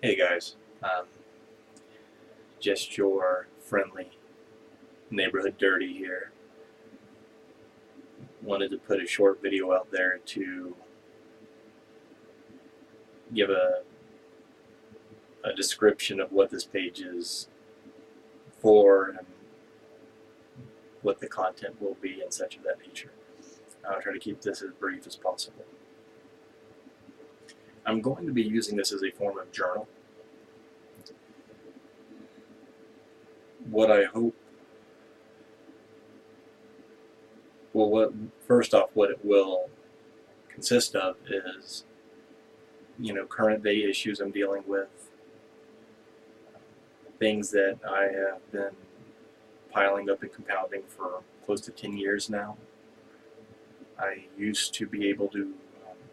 Hey guys, just your friendly neighborhood dirty here. Wanted to put a short video out there to give a description of what this page is for and what the content will be and such of that nature. I'll try to keep this as brief as possible. I'm going to be using this as a form of journal. What I hope, first off, what it will consist of is, current day issues I'm dealing with, things that I have been piling up and compounding for close to 10 years now. I used to be able to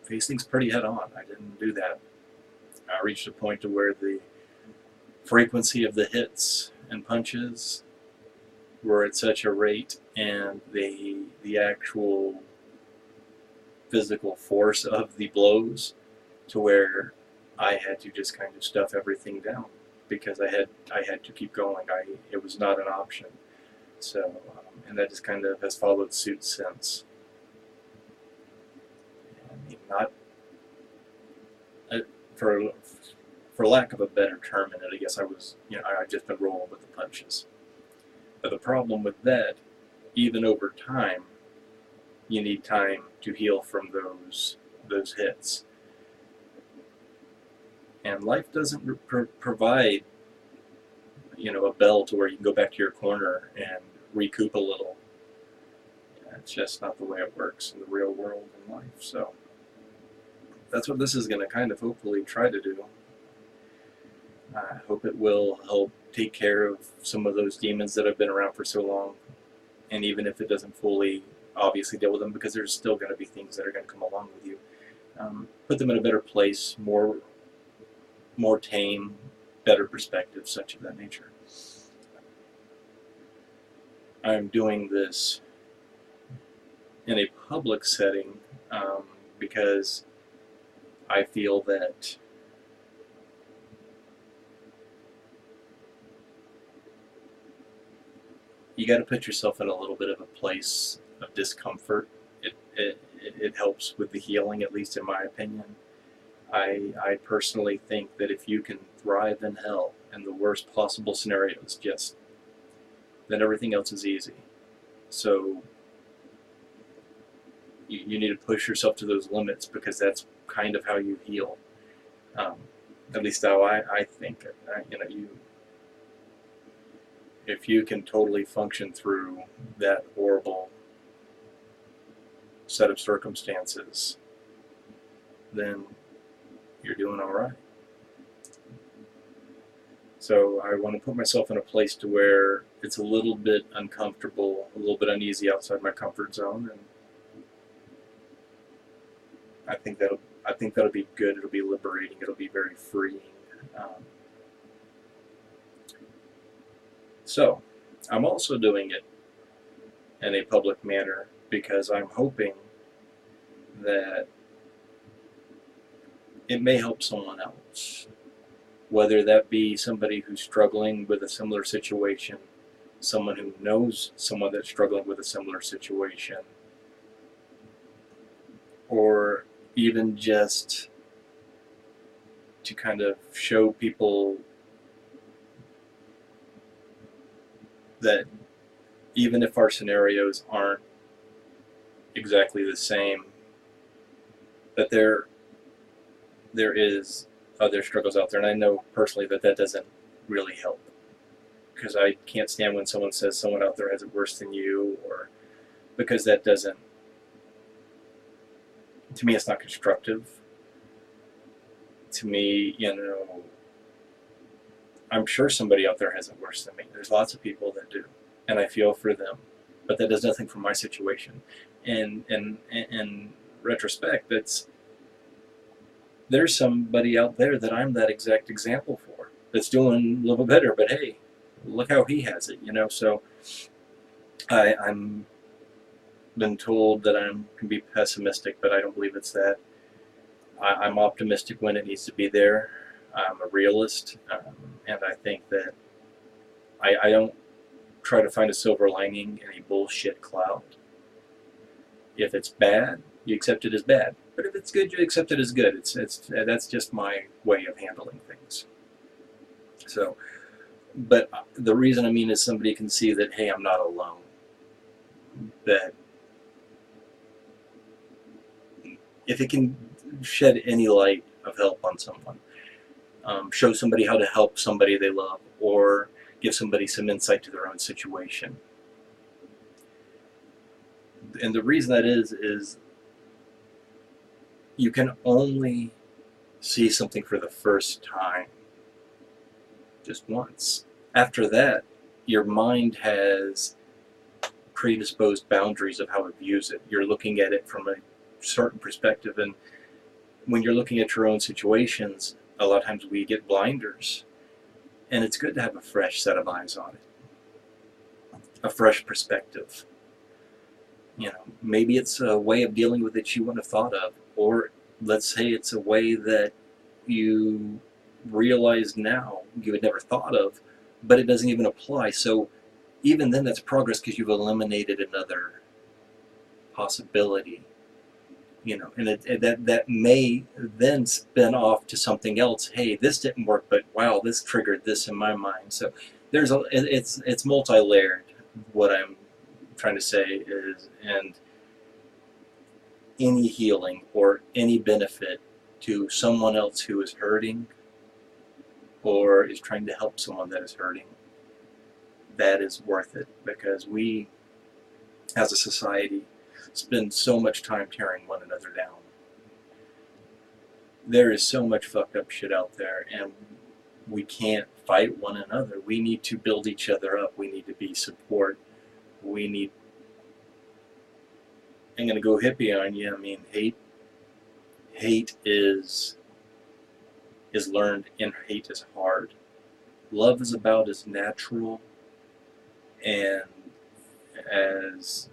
face things pretty head on. I didn't do that. I reached a point to where the frequency of the hits and punches were at such a rate, and the actual physical force of the blows, to where I had to just kind of stuff everything down because I had to keep going. It was not an option. So and that just kind of has followed suit since. I mean, not for lack of a better term in it, I guess I was, I just been rolling with the punches. But the problem with that, even over time, you need time to heal from those hits. And life doesn't provide, a bell to where you can go back to your corner and recoup a little. It's just not the way it works in the real world in life. So that's what this is going to kind of hopefully try to do. I hope it will help take care of some of those demons that have been around for so long. And even if it doesn't fully, obviously, deal with them, because there's still going to be things that are going to come along with you, put them in a better place, more tame, better perspective, such of that nature. I'm doing this in a public setting because I feel that you got to put yourself in a little bit of a place of discomfort. It helps with the healing, at least in my opinion. I personally think that if you can thrive in hell in the worst possible scenarios, then everything else is easy. So you need to push yourself to those limits, because that's kind of how you heal. At least how I think. If you can totally function through that horrible set of circumstances, then you're doing all right. So I want to put myself in a place to where it's a little bit uncomfortable, a little bit uneasy outside my comfort zone, and I think that'll be good. It'll be liberating. It'll be very freeing. So I'm also doing it in a public manner because I'm hoping that it may help someone else, whether that be somebody who's struggling with a similar situation, someone who knows someone that's struggling with a similar situation, or even just to kind of show people that even if our scenarios aren't exactly the same, that there is other struggles out there. And I know personally that doesn't really help, because I can't stand when someone says someone out there has it worse than you, or because that doesn't, to me, it's not constructive. To me, I'm sure somebody out there has it worse than me. There's lots of people that do, and I feel for them, but that does nothing for my situation. And in retrospect, there's somebody out there that I'm that exact example for, that's doing a little better, but hey, look how he has it, So I'm been told that I can be pessimistic, but I don't believe it's that. I'm optimistic when it needs to be there. I'm a realist, and I think that I don't try to find a silver lining in a bullshit cloud. If it's bad, you accept it as bad. But if it's good, you accept it as good. That's just my way of handling things. So, but the reason I mean is somebody can see that, hey, I'm not alone. That if it can shed any light of help on someone, show somebody how to help somebody they love, or give somebody some insight to their own situation. And the reason that is you can only see something for the first time just once. After that, your mind has predisposed boundaries of how it views it. You're looking at it from a certain perspective, and when you're looking at your own situations, a lot of times we get blinders, and it's good to have a fresh set of eyes on it, a fresh perspective. You know, maybe it's a way of dealing with it you wouldn't have thought of, or let's say it's a way that you realize now you had never thought of, but it doesn't even apply. So even then, that's progress because you've eliminated another possibility. You know, and that may then spin off to something else. Hey, this didn't work, but wow, this triggered this in my mind. So it's multi-layered. What I'm trying to say is, and any healing or any benefit to someone else who is hurting or is trying to help someone that is hurting, that is worth it, because we, as a society, spend so much time tearing one another down. There is so much fucked up shit out there, and we can't fight one another. We need to build each other up. We need to be support. We need, I'm going to go hippie on you. I mean, hate is learned, and hate is hard. Love is about as natural and as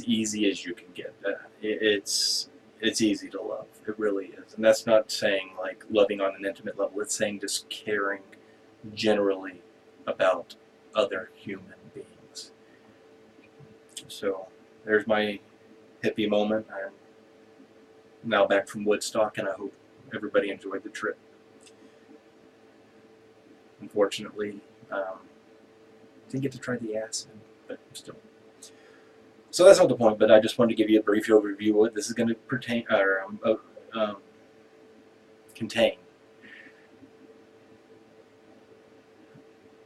easy as you can get. It's easy to love. It really is. And that's not saying like loving on an intimate level. It's saying just caring generally about other human beings. So there's my hippie moment. I'm now back from Woodstock, and I hope everybody enjoyed the trip. Unfortunately, didn't get to try the acid, but still. So that's not the point, but I just wanted to give you a brief overview of what this is going to contain.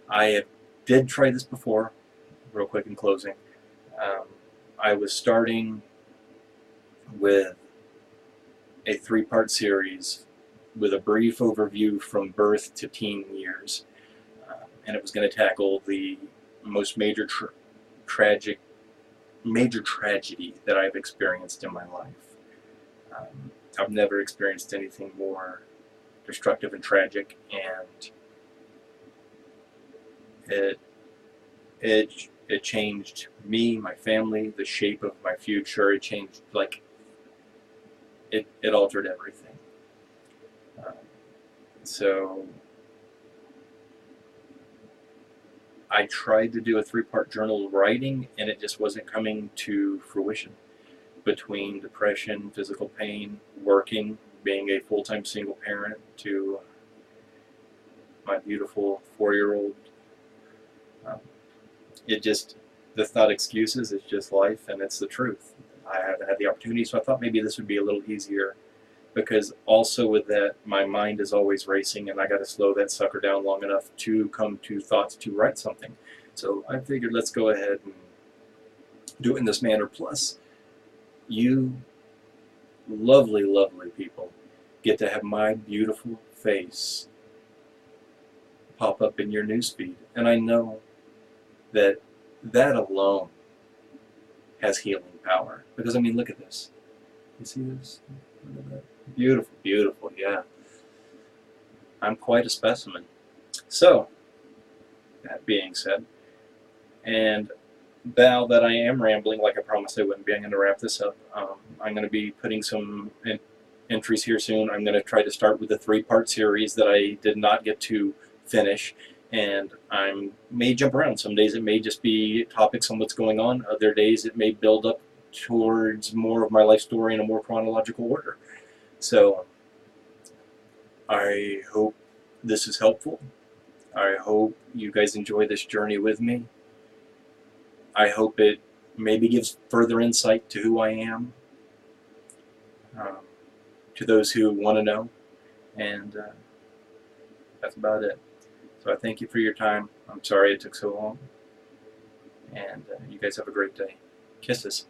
I did try this before, real quick in closing. I was starting with a 3-part series with a brief overview from birth to teen years, and it was going to tackle the most major tragedy that I've experienced in my life. I've never experienced anything more destructive and tragic, and it changed me, my family, the shape of my future. It changed, like, it altered everything. So I tried to do a 3-part journal writing, and it just wasn't coming to fruition. Between depression, physical pain, working, being a full-time single parent to my beautiful 4-year-old, that's not excuses, it's just life, and it's the truth. I haven't had the opportunity, so I thought maybe this would be a little easier, because also with that, my mind is always racing, and I got to slow that sucker down long enough to come to thoughts to write something. So I figured let's go ahead and do it in this manner. Plus, you lovely, lovely people get to have my beautiful face pop up in your newsfeed, and I know that alone has healing power. Because I mean, look at this. You see this? Look at that. Beautiful, beautiful, yeah. I'm quite a specimen. So, that being said, and now that I am rambling like I promised I wouldn't be, I'm going to wrap this up. I'm going to be putting some entries here soon. I'm going to try to start with a 3-part series that I did not get to finish, and I may jump around. Some days it may just be topics on what's going on. Other days it may build up towards more of my life story in a more chronological order. So I hope this is helpful. I hope you guys enjoy this journey with me. I hope it maybe gives further insight to who I am, to those who want to know, and that's about it. So I thank you for your time. I'm sorry it took so long, and you guys have a great day. Kisses.